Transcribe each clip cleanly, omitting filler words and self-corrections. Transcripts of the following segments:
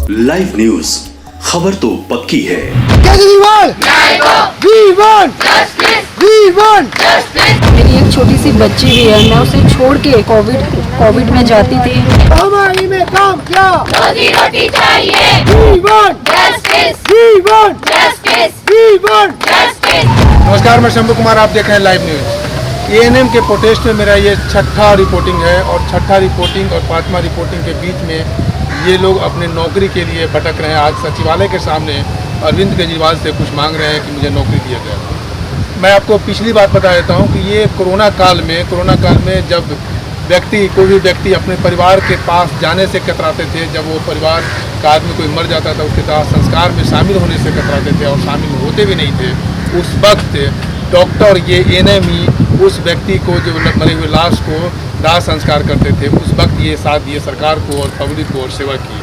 Live news, खबर तो पक्की है। केजरीवाल मेरी एक छोटी सी बच्ची भी है, मैं उसे छोड़ के कोविड में जाती थी। हमारी में काम क्या, रोजी रोटी चाहिए, जस्टिस, जस्टिस, जस्टिस। नमस्कार, मैं शंभू कुमार, आप देख रहे हैं लाइव न्यूज। एएनएम के प्रोटेस्ट में मेरा ये छठा रिपोर्टिंग है और छठा रिपोर्टिंग और पांचवा रिपोर्टिंग के बीच में ये लोग अपने नौकरी के लिए भटक रहे हैं। आज सचिवालय के सामने अरविंद केजरीवाल से कुछ मांग रहे हैं कि मुझे नौकरी दिया जाए। मैं आपको पिछली बात बता देता हूँ कि ये कोरोना काल में जब कोई भी व्यक्ति अपने परिवार के पास जाने से कतराते थे, जब वो परिवार का आदमी कोई मर जाता था उसके साथ संस्कार में शामिल होने से कतराते थे और शामिल होते भी नहीं थे, उस वक्त डॉक्टर ये एएनएम ही उस व्यक्ति को, जो मरे हुए लाश को दाह संस्कार करते थे, उस वक्त ये साथ दिए सरकार को और पब्लिक को और सेवा की।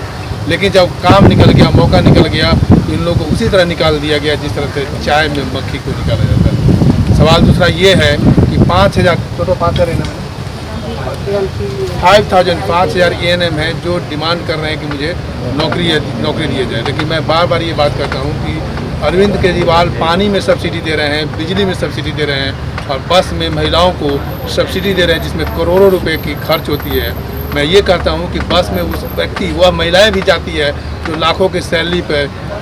लेकिन जब काम निकल गया, मौका निकल गया, तो इन लोगों को उसी तरह निकाल दिया गया जिस तरह से चाय में मक्खी को निकाला जाता है। सवाल दूसरा ये है कि 5,000 एएनएम है जो डिमांड कर रहे हैं कि मुझे नौकरी दिया जाए। लेकिन मैं बार बार ये बात करता हूँ कि अरविंद केजरीवाल पानी में सब्सिडी दे रहे हैं, बिजली में सब्सिडी दे रहे हैं और बस में महिलाओं को सब्सिडी दे रहे हैं जिसमें करोड़ों रुपए की खर्च होती है। मैं ये कहता हूँ कि बस में उस व्यक्ति, वह महिलाएं भी जाती है जो लाखों की सैलरी पर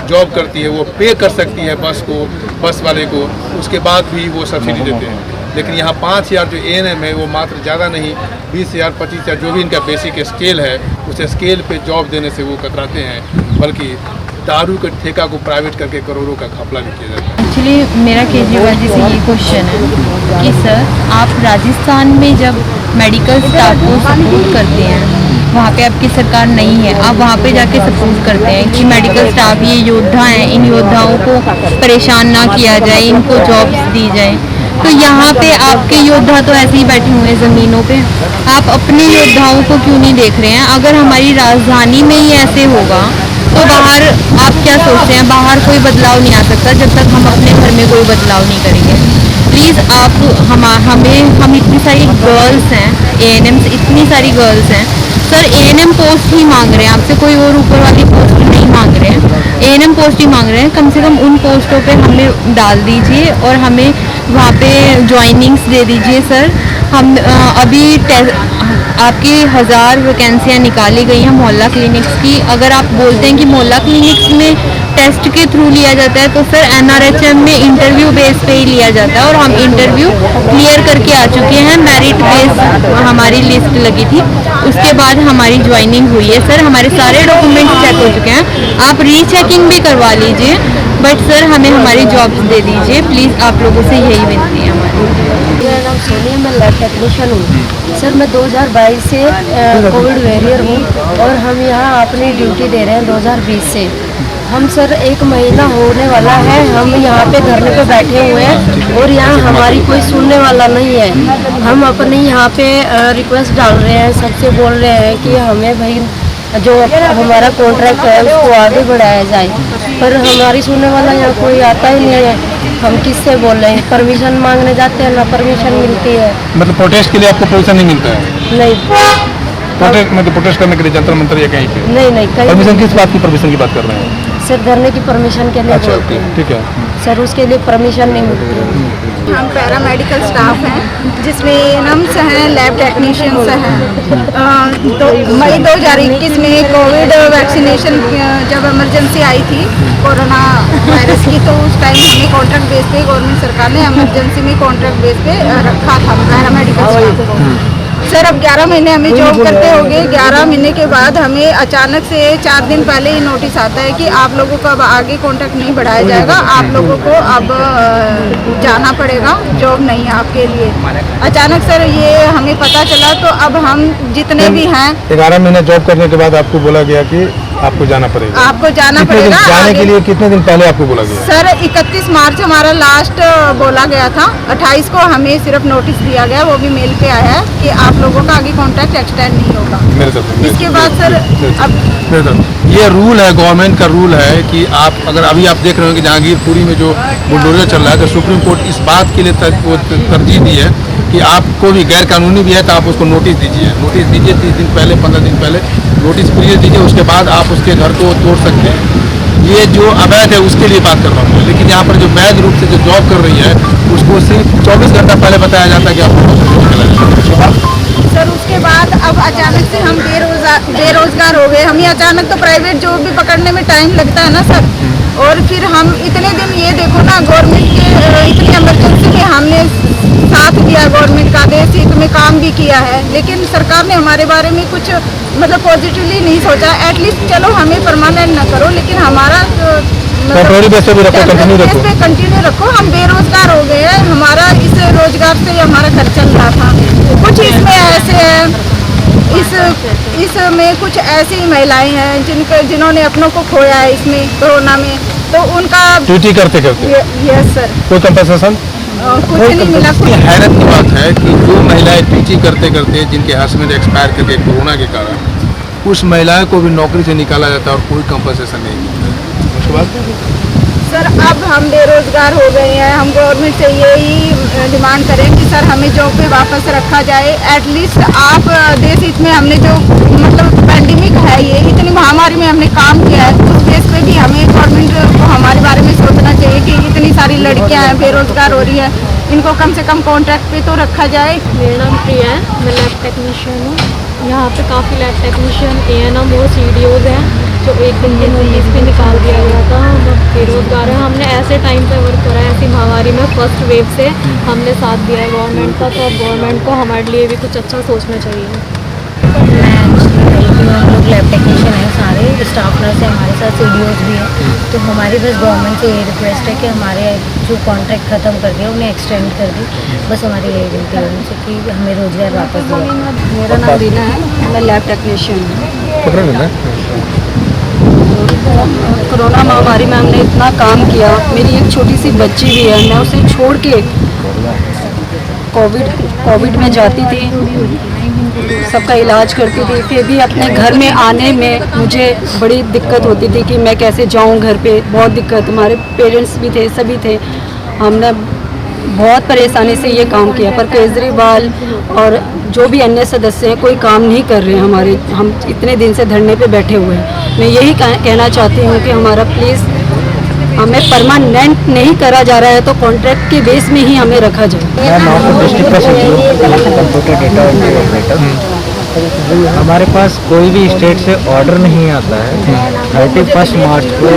जॉब करती है, वो पे कर सकती है बस वाले को, उसके बाद भी वो सब्सिडी देते हैं। लेकिन यहाँ 5,000 जो एएनएम है वो मात्र ज़्यादा नहीं, 20,000 25,000 जो भी इनका बेसिक स्केल है, उस स्केल पे जॉब देने से वो कतराते हैं, बल्कि दारू के ठेका को प्राइवेट करके करोड़ों का घपला भी किया जाता है। एक्चुअली मेरा केजरीवाल जी से ये क्वेश्चन है कि सर, आप राजस्थान में जब मेडिकल स्टाफ को सपोर्ट करते हैं, वहाँ पे आपकी सरकार नहीं है, आप वहाँ पे जाके सपोर्ट करते हैं कि मेडिकल स्टाफ ये योद्धा हैं, इन योद्धाओं को परेशान ना किया जाए, इनको जॉब्स दी जाए। तो यहाँ पे आपके योद्धा तो ऐसे ही बैठे हुए हैं ज़मीनों पे, आप अपने योद्धाओं को क्यों नहीं देख रहे हैं? अगर हमारी राजधानी में ही ऐसे होगा तो बाहर आप क्या सोचते हैं? बाहर कोई बदलाव नहीं आ सकता जब तक हम अपने घर में कोई बदलाव नहीं करेंगे। प्लीज़ आप हम इतनी सारी गर्ल्स हैं, एएनएम्स इतनी सारी गर्ल्स हैं सर, एएनएम पोस्ट ही मांग रहे हैं, आपसे कोई और ऊपर वाली पोस्ट नहीं मांग रहे हैं, एएनएम पोस्ट ही मांग रहे हैं। कम से कम उन पोस्टों पे हमें डाल दीजिए और हमें वहाँ पे ज्वाइनिंग्स दे दीजिए सर। हम अभी आपकी 1000 वैकेंसियाँ निकाली गई हैं मोहल्ला क्लिनिक्स की। अगर आप बोलते हैं कि मोहल्ला क्लिनिक्स में टेस्ट के थ्रू लिया जाता है, तो सर एनआरएचएम में इंटरव्यू बेस पे ही लिया जाता है और हम इंटरव्यू क्लियर करके आ चुके हैं। मेरिट बेस हमारी लिस्ट लगी थी, उसके बाद हमारी ज्वाइनिंग हुई है सर। हमारे सारे डॉक्यूमेंट्स चेक हो चुके हैं, आप रीचेकिंग भी करवा लीजिए, बट सर हमें हमारी जॉब्स दे दीजिए प्लीज़। आप लोगों से यही विनती है हमारी। मेरा नाम सोनिया, मैं लैब टेक्नीशियन हूँ सर। मैं 2022 से कोविड वॉरियर हूँ और हम यहाँ अपनी ड्यूटी दे रहे हैं 2020 से। हम सर 1 महीना होने वाला है, हम यहाँ पे धरने पे बैठे हुए हैं और यहाँ हमारी कोई सुनने वाला नहीं है। हम अपने यहाँ पे रिक्वेस्ट डाल रहे हैं, सबसे बोल रहे हैं कि हमें भाई जो हमारा कॉन्ट्रैक्ट है उसको आगे बढ़ाया जाए, पर हमारी सुनने वाला यहाँ कोई आता ही नहीं है। हम किससे बोल रहे हैं? परमिशन मांगने जाते हैं ना परमिशन मिलती है। मतलब प्रोटेस्ट के लिए आपको परमिशन नहीं मिलता है? नहीं, प्रोटेस्ट करने के लिए जंतर मंतर या कहीं पे नहीं परमिशन किस बात की परमिशन की बात कर रहे हैं? सर धरने की परमिशन के लिए अच्छा, बोलते हैं। ठीक है सर, उसके लिए परमिशन नहीं मिलती। हम पैरामेडिकल स्टाफ हैं जिसमें एएनएम्स हैं, लैब टेक्नीशियंस हैं। मई 2021 में कोविड वैक्सीनेशन जब इमरजेंसी आई थी कोरोना वायरस की, तो उस टाइम हमें कॉन्ट्रैक्ट बेस पे गवर्नमेंट सरकार ने इमरजेंसी में कॉन्ट्रैक्ट बेस पे रखा था पैरामेडिकल स्टाफ को। सर अब 11 महीने हमें जॉब करते होंगे, 11 महीने के बाद हमें अचानक से 4 दिन पहले ही नोटिस आता है कि आप लोगों का अब आगे कॉन्ट्रैक्ट नहीं बढ़ाया जाएगा, आप लोगों को अब जाना पड़ेगा, जॉब नहीं है आपके लिए। अचानक सर ये हमें पता चला, तो अब हम जितने भी हैं 11 महीने जॉब करने के बाद आपको बोला गया कि आपको जाना पड़ेगा। आपको जाना पड़ेगा। जाने के लिए कितने दिन पहले आपको बोला गया? सर 31 मार्च हमारा लास्ट बोला गया था, 28 को हमें सिर्फ नोटिस दिया गया, वो भी मेल पे आया है कि आप लोगों का आगे कॉन्ट्रैक्ट एक्सटेंड नहीं होगा। इसके बाद सर अब ये रूल है, गवर्नमेंट का रूल है कि आप अगर अभी आप देख रहे हो कि जहांगीरपुरी में जो बुलडोजर चल रहा है, तो सुप्रीम कोर्ट इस बात के लिए तरजीह दी है कि आपको भी गैर कानूनी भी है तो आप उसको नोटिस दीजिए 30 दिन पहले 15 दिन पहले नोटिस पीरियड दीजिए, उसके बाद आप उसके घर को तोड़ सकते हैं। ये जो अवैध है उसके लिए बात कर रहा हूँ, लेकिन यहाँ पर जो वैध रूप से जो जॉब कर रही है उसको सिर्फ 24 घंटा पहले बताया जाता है कि आपको। सर उसके बाद अब अचानक से हम बेरोजगार हो गए। हमें अचानक तो प्राइवेट जॉब भी पकड़ने में टाइम लगता है ना सर। और फिर हम इतने दिन ये देखो ना, गवर्नमेंट के इतनी इमरजेंसी में हमने साथ दिया, गवर्नमेंट का देश हित में काम भी किया है, लेकिन सरकार ने हमारे बारे में कुछ मतलब पॉजिटिवली नहीं सोचा। एटलीस्ट चलो हमें परमानेंट ना करो, लेकिन हमारा टेम्परेरी बेस पे भी रखो, कंटिन्यू रखो। पे कंटिन्यू रखो। हम बेरोजगार हो गए हैं, हमारा इस रोजगार से हमारा घर चल रहा था। कुछ इसमें ऐसे हैं, इसमें कुछ ऐसी महिलाएं हैं जिन्होंने अपनों को खोया है इसमें कोरोना में, तो उनका ड्यूटी करते करते यस सर कोई कंपनसेशन कुछ नहीं मिला। हैरत की बात है कि जो महिलाएं ड्यूटी करते करते जिनके हस्बैंड एक्सपायर करके कोरोना के कारण, उस महिलाओं को भी नौकरी से निकाला जाता है और कोई कंपनसेशन नहीं मिलता है। उसके बाद सर अब हम बेरोजगार हो गए हैं। हम गवर्नमेंट से यही डिमांड करें कि सर हमें जॉब पे वापस रखा जाए। एटलीस्ट आप देश हित में हमने जो मतलब पैंडेमिक है, ये इतनी महामारी में हमने काम किया है, उस बेस पे भी हमें गवर्नमेंट को हमारे बारे में सोचना चाहिए कि इतनी सारी लड़कियां हैं बेरोजगार हो रही है, इनको कम से कम कॉन्ट्रैक्ट पे तो रखा जाए। मेरा नाम प्रिया है, मैं लैब टेक्नीशियन हूँ। यहाँ पे काफ़ी लैब टेक्नीशियन ANM और CDOs हैं जो एक दिन के नोटिस पे निकाल दिया गया था। हम बेरोजगार हैं। हमने ऐसे टाइम पे वर्क करा है, ऐसी महामारी में फर्स्ट वेव से हमने साथ दिया है गवर्नमेंट का, तो अब गवर्नमेंट को हमारे लिए भी कुछ अच्छा सोचना चाहिए। हम लोग लैब टेक्नीशियन हैं, सारे स्टाफ नर्स हैं हमारे साथ, CDOs भी हैं। तो हमारी बस गवर्नमेंट से ये रिक्वेस्ट है कि हमारे जो कॉन्ट्रैक्ट ख़त्म कर दिया उन्हें एक्सटेंड कर दी। बस हमारी यही विनती है उनसे कि हमें रोज़गार वापस दिया। मेरा नाम रीना है, मैं लैब टेक्नीशियन हूँ। कोरोना महामारी में हमने इतना काम किया। मेरी एक छोटी सी बच्ची भी है, मैं उसे छोड़ के कोविड में जाती थी, सबका इलाज करती थी। फिर भी अपने घर में आने में मुझे बड़ी दिक्कत होती थी कि मैं कैसे जाऊं घर पे, बहुत दिक्कत। हमारे पेरेंट्स भी थे, सभी थे, हमने बहुत परेशानी से ये काम किया, पर केजरीवाल और जो भी अन्य सदस्य हैं कोई काम नहीं कर रहे हैं हमारे। हम इतने दिन से धरने पे बैठे हुए हैं। मैं यही कहना चाहती हूँ कि हमारा प्लीज़, हमें परमानेंट नहीं करा जा रहा है तो कॉन्ट्रैक्ट के बेस में ही हमें रखा जाए। हमारे पास कोई भी स्टेट से ऑर्डर नहीं आता है। 31 मार्च को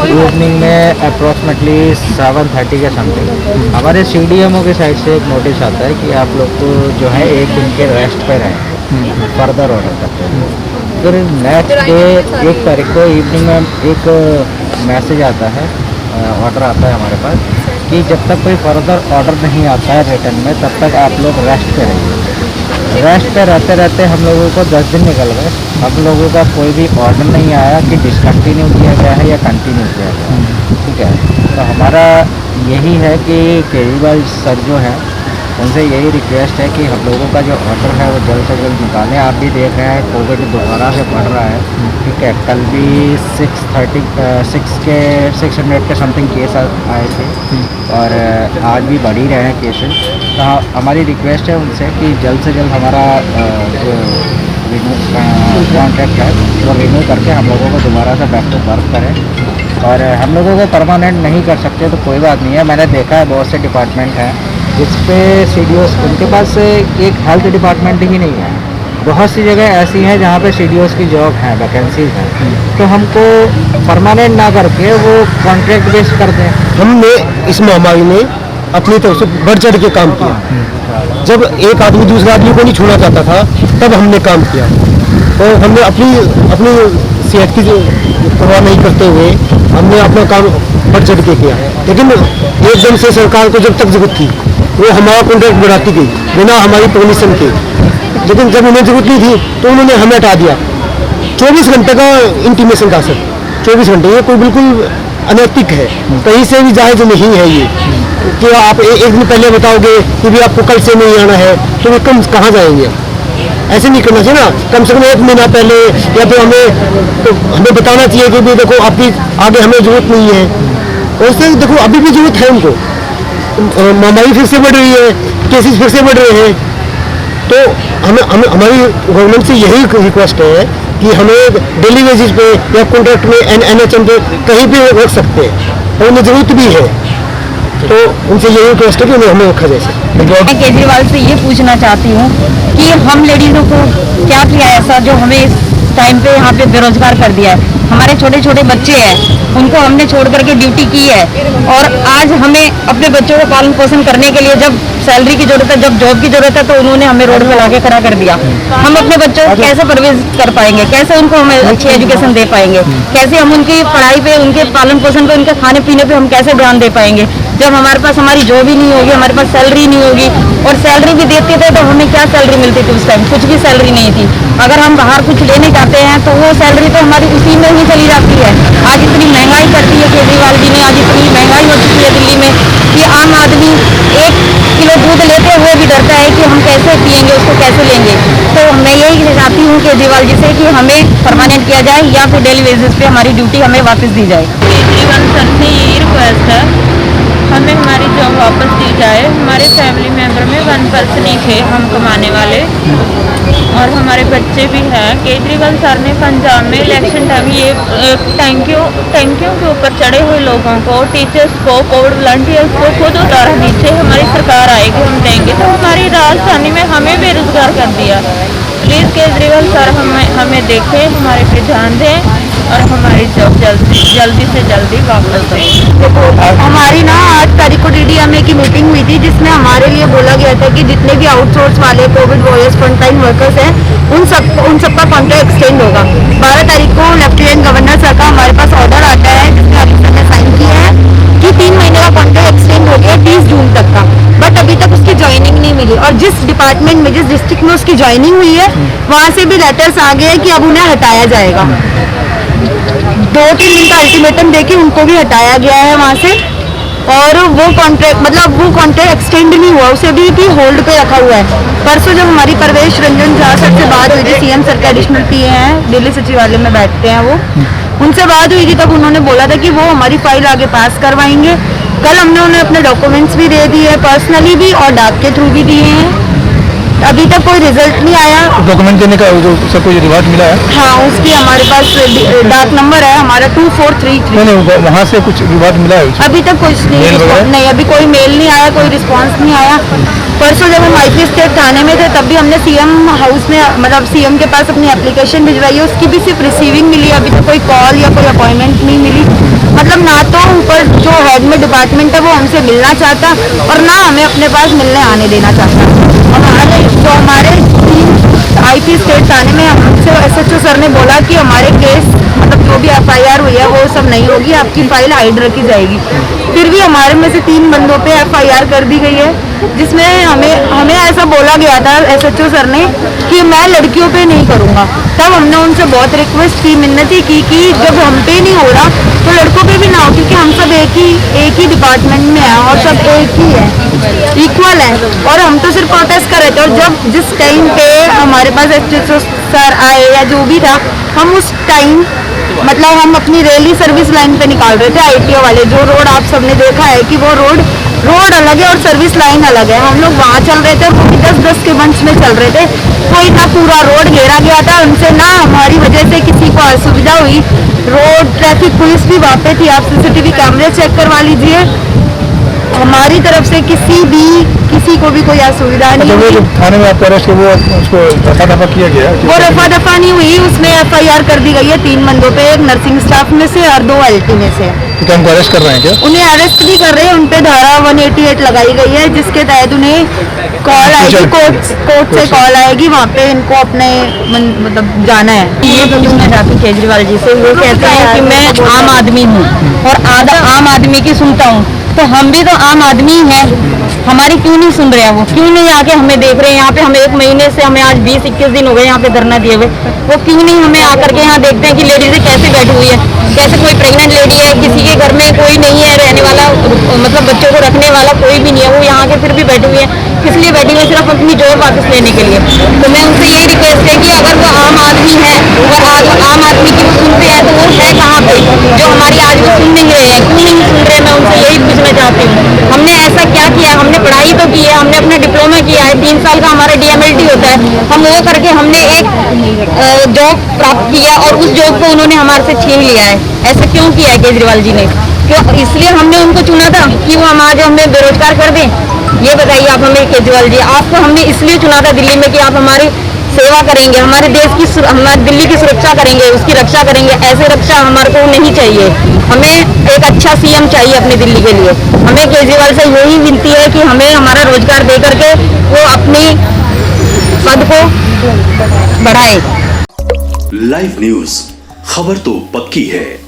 इवनिंग में अप्रॉक्सीमेटली 7:30 के समथिंग हमारे CDMO के साइड से एक नोटिस आता है कि आप लोग को जो है 1 दिन के रेस्ट पे रहें, फर्दर ऑर्डर करते हैं। फिर नेक्स्ट डे 1 तारीख को इवनिंग में एक मैसेज आता है, ऑर्डर आता है हमारे पास कि जब तक कोई फर्दर ऑर्डर नहीं आता है रिटर्न में, तब तक आप लोग रेस्ट पे रहिए। रेस्ट पे रहते रहते हम लोगों को 10 दिन निकल गए। हम लोगों का कोई भी ऑर्डर नहीं आया कि डिसकंटिन्यू किया गया है या कंटिन्यू किया गया है। ठीक है, तो हमारा यही है कि केजरीवाल सर जो है उनसे यही रिक्वेस्ट है कि हम लोगों का जो ऑर्डर है वो जल्द से जल्द निकालें। आप भी देख रहे हैं कोविड दोबारा से बढ़ रहा है। ठीक है, कल भी 600 के समथिंग केस आए थे और आज भी बढ़ ही रहे हैं केसेस। तो हमारी रिक्वेस्ट है उनसे कि जल्द से जल्द हमारा जो कॉन्ट्रैक्ट है वो रिन्यू करके हम लोगों को दोबारा से बैक टू वर्क करें। और हम लोगों को परमानेंट नहीं कर सकते तो कोई बात नहीं है। मैंने देखा है बहुत से डिपार्टमेंट हैं जिस पे CDOs, उनके पास एक हेल्थ डिपार्टमेंट ही नहीं है। बहुत सी जगह ऐसी हैं जहाँ पे CDOs की जॉब हैं, वैकेंसीज हैं, तो हमको परमानेंट ना करके वो कॉन्ट्रैक्ट बेस कर दें। हमने इस महामारी में अपनी तरफ से बढ़ चढ़ के काम किया। जब एक आदमी दूसरे आदमी को नहीं छोड़ना चाहता था तब हमने काम किया, और हमने अपनी सेहत की परवाह नहीं करते हुए हमने अपना काम बढ़ चढ़ के किया। लेकिन एकदम से सरकार को जब तक जरूरत थी वो हमारा कॉन्ट्रैक्ट बढ़ाती गई बिना हमारी परमिशन के। लेकिन जब उन्हें जरूरत नहीं थी तो उन्होंने हमें हटा दिया। 24 घंटे का इंटीमेशन था सर, 24 घंटे, ये कोई बिल्कुल अनैतिक है, कहीं से भी जायज़ नहीं है ये कि आप एक दिन पहले बताओगे कि भी आपको कल से नहीं आना है, तो वे कम कहाँ जाएंगे। ऐसे नहीं करना चाहिए ना, कम से कम 1 महीना पहले, या फिर हमें बताना चाहिए कि भी देखो आपकी आगे हमें जरूरत नहीं है। और उससे देखो अभी भी जरूरत है उनको, महामारी फिर से बढ़ रही है, केसेस फिर से बढ़ रहे हैं। तो हमें हमारी गवर्नमेंट से यही रिक्वेस्ट है कि हमें डेली बेसिस पे या कॉन्ट्रैक्ट में NHM पे कहीं भी रख सकते हैं और उन्हें ज़रूरत भी है, तो उनसे यही रिक्वेस्ट है कि उन्हें हमें रखा जाए। मैं केजरीवाल से ये पूछना चाहती हूँ कि हम लेडीज़ों को क्या किया ऐसा जो हमें इस टाइम पे यहाँ पे बेरोजगार कर दिया है। हमारे छोटे छोटे बच्चे हैं, उनको हमने छोड़ करके ड्यूटी की है, और आज हमें अपने बच्चों को पालन पोषण करने के लिए जब सैलरी की जरूरत है, जब जॉब की जरूरत है, तो उन्होंने हमें रोड पे लाके खड़ा कर दिया। हम अपने बच्चों को कैसे परवरिश कर पाएंगे, कैसे उनको हम अच्छी एजुकेशन दे पाएंगे, कैसे हम उनकी पढ़ाई पे, उनके पालन पोषण पे, उनके खाने पीने पे हम कैसे ध्यान दे पाएंगे जब हमारे पास हमारी जॉब ही नहीं होगी, हमारे पास सैलरी नहीं होगी। और सैलरी भी देते थे तो हमें क्या सैलरी मिलती थी उस टाइम? कुछ भी सैलरी नहीं थी। अगर हम बाहर कुछ लेने जाते हैं तो वो सैलरी तो हमारी उसी में ही चली जाती है। आज इतनी महंगाई कर दी है केजरीवाल जी ने, आज इतनी महंगाई हो चुकी है दिल्ली में कि आम आदमी 1 किलो दूध लेते हुए भी डरता है कि हम कैसे पियेंगे, उसको कैसे लेंगे। तो मैं यही चाहती हूँ केजरीवाल जी से कि हमें परमानेंट किया जाए या फिर डेली बेसिस पे हमारी ड्यूटी हमें वापस दी जाए। केजरीवाल सर से यही रिक्वेस्ट है, हमें हमारी जॉब वापस दी जाए। हमारे फैमिली मेंबर में 1 पर्सन ही थे हम कमाने वाले, और हमारे बच्चे भी हैं। केजरीवाल सर ने पंजाब में इलेक्शन टाइम ये टैंकियों के ऊपर चढ़े हुए लोगों को, टीचर्स को, कोविड वॉलंटियर्स को खुद उतारा नीचे, हमारी सरकार आएगी हम देंगे, तो हमारी राजधानी में हमें बेरोजगार कर दिया। प्लीज़ केजरीवाल सर हमें देखें, हमारे पे ध्यान दें और हमारी जॉब जल्दी से जल्दी वापस दें। हमारी ना 8 तारीख को DDMA की मीटिंग हुई थी, जिसमें हमारे लिए बोला गया था कि जितने भी आउटसोर्स वाले कोविड वॉरियर्स फ्रंटलाइन वर्कर्स हैं उन सबका कॉन्ट्रैक्ट एक्सटेंड होगा। 12 तारीख को लेफ्टिनेंट गवर्नर सर का हमारे पास ऑर्डर आता है, जिसमें अभी सर ने साइन किया है कि 3 महीने का कॉन्ट्रैक्ट एक्सटेंड हो गया 30 जून तक का, बट अभी तक उसकी ज्वाइनिंग नहीं मिली। और जिस डिपार्टमेंट में, जिस डिस्ट्रिक्ट में उसकी ज्वाइनिंग हुई है, वहाँ से भी लेटर्स आ गए कि अब उन्हें हटाया जाएगा। 2-3 दिन का अल्टीमेटम देके उनको भी हटाया गया है वहाँ से, और वो कॉन्ट्रैक्ट एक्सटेंड नहीं हुआ, उसे भी होल्ड पे रखा हुआ है। परसों जब हमारी परवेश रंजन झा सर से बात हुई थी, CM सर के एडिशनल PA हैं, दिल्ली सचिवालय में बैठते हैं वो, उनसे बात हुई थी, तब उन्होंने बोला था कि वो हमारी फाइल आगे पास करवाएंगे। कल हमने उन्हें अपने डॉक्यूमेंट्स भी दे दिए, पर्सनली भी और डाक के थ्रू भी दिए हैं। अभी तक कोई रिजल्ट नहीं आया। डॉक्यूमेंट देने का जो सबको जो रिवार्ड मिला है, हाँ, उसकी हमारे पास डाक नंबर है हमारा 2433। नहीं, वहाँ से कुछ रिवार्ड मिला है? अभी तक कुछ नहीं, अभी कोई मेल नहीं आया, कोई रिस्पांस नहीं आया। परसों जब हम IP स्टेट थाने में थे तब भी हमने CM हाउस में, मतलब CM के पास अपनी एप्लीकेशन भिजवाई है, उसकी भी सिर्फ रिसीविंग मिली, अभी तक कोई कॉल या कोई अपॉइंटमेंट नहीं मिली। मतलब ना तो ऊपर जो हेड में डिपार्टमेंट है वो हमसे मिलना चाहता और ना हमें अपने पास मिलने आने देना चाहता। हमारे 3 IP स्टेट थाने में हमसे SHO सर ने बोला कि हमारे केस, मतलब जो भी FIR हुई है वो सब नहीं होगी, आपकी फाइल हाइड रखी जाएगी। फिर भी हमारे में से 3 बंदों पे FIR कर दी गई है, जिसमें हमें ऐसा बोला गया था SHO सर ने कि मैं लड़कियों पे नहीं करूँगा। तब हमने उनसे बहुत रिक्वेस्ट की, मिन्नती की कि जब हम पे नहीं हो रहा तो लड़कों पे भी ना हो, क्योंकि हम सब एक ही डिपार्टमेंट में हैं और सब एक ही है, इक्वल है। और हम तो सिर्फ प्रोटेस्ट कर रहे थे, और जब जिस टाइम पे हमारे पास SHO सर आए या जो भी था, हम उस टाइम मतलब हम अपनी रैली सर्विस लाइन पे निकाल रहे थे, ITO वाले। जो रोड आप सबने देखा है कि वो रोड अलग है और सर्विस लाइन अलग है, हम लोग वहाँ चल रहे थे, वो भी 10-10 के बंच में चल रहे थे। कोई ना पूरा रोड घेरा गया था उनसे, ना हमारी वजह से किसी को असुविधा हुई। रोड ट्रैफिक पुलिस भी वहाँ पे थी, आप CCTV कैमरे चेक करवा लीजिए। हमारी तरफ से किसी को भी कोई असुविधा नहीं हुई। थाने में आपका अरेस्ट वो उसको रफा-दफा किया गया? वो रफा-दफा नहीं हुई, उसमें FIR कर दी गई है 3 बंदों पे, एक नर्सिंग स्टाफ में से और 2 LT में से। तो क्या उनको अरेस्ट कर रहे हैं क्या? उन्हें अरेस्ट भी कर रहे हैं, उन पे धारा 188 लगाई गई है, जिसके तहत उन्हें कॉल आएगी, कोर्ट से कॉल आएगी, वहाँ पे इनको अपने मतलब जाना है। ये पूछना चाहती हूँ केजरीवाल जी से, वो कहते हैं कि मैं आम आदमी हूँ और आम आदमी की सुनता हूँ, तो हम भी तो आम आदमी हैं, हमारी क्यों नहीं सुन रहे हैं? वो क्यों नहीं आके हमें देख रहे हैं? यहाँ पे हमें 1 महीने से, हमें आज 20-21 दिन हो गए यहाँ पे धरना दिए हुए, वो क्यों नहीं हमें आकर के यहाँ देखते हैं कि लेडीज़ें कैसे बैठी हुई है, कैसे कोई प्रेग्नेंट लेडी है, किसी के घर में कोई नहीं है रहने वाला, मतलब बच्चों को रखने वाला कोई भी नहीं है, वो यहाँ के फिर भी बैठी हुई है। किस लिए बैठी हुई है? सिर्फ अपनी जॉब वापस लेने के लिए। तो मैं उनसे यही रिक्वेस्ट है कि अगर वो आम आदमी है और आम आदमी की सुनते हैं तो वो है कहाँ पे, जो हमारी आज वो सुन नहीं रहे हैं, क्यों नहीं सुन रहे? मैं उनसे यही पूछना चाहती हूँ, हमने ऐसा क्या किया? हमने पढ़ाई तो की है, हमने अपना डिप्लोमा किया है, 3 साल का हमारा DMLT होता है, हम वो करके हमने एक जॉब प्राप्त किया और उस जॉब को उन्होंने हमारे से छीन लिया है। ऐसा क्यों किया है केजरीवाल जी ने? क्यों? इसलिए हमने उनको चुना था कि वो हम आज हमें बेरोजगार कर दें? ये बताइए आप हमें केजरीवाल जी, आपको हमने इसलिए चुना था दिल्ली में कि आप हमारी सेवा करेंगे, हमारे देश की हमारी दिल्ली की सुरक्षा करेंगे, उसकी रक्षा करेंगे। ऐसे रक्षा हमारे को नहीं चाहिए। हमें एक अच्छा सीएम चाहिए अपनी दिल्ली के लिए। हमें केजरीवाल से यही विनती है कि हमें हमारा रोजगार दे करके वो अपनी पद को बढ़ाए। लाइव न्यूज, खबर तो पक्की है।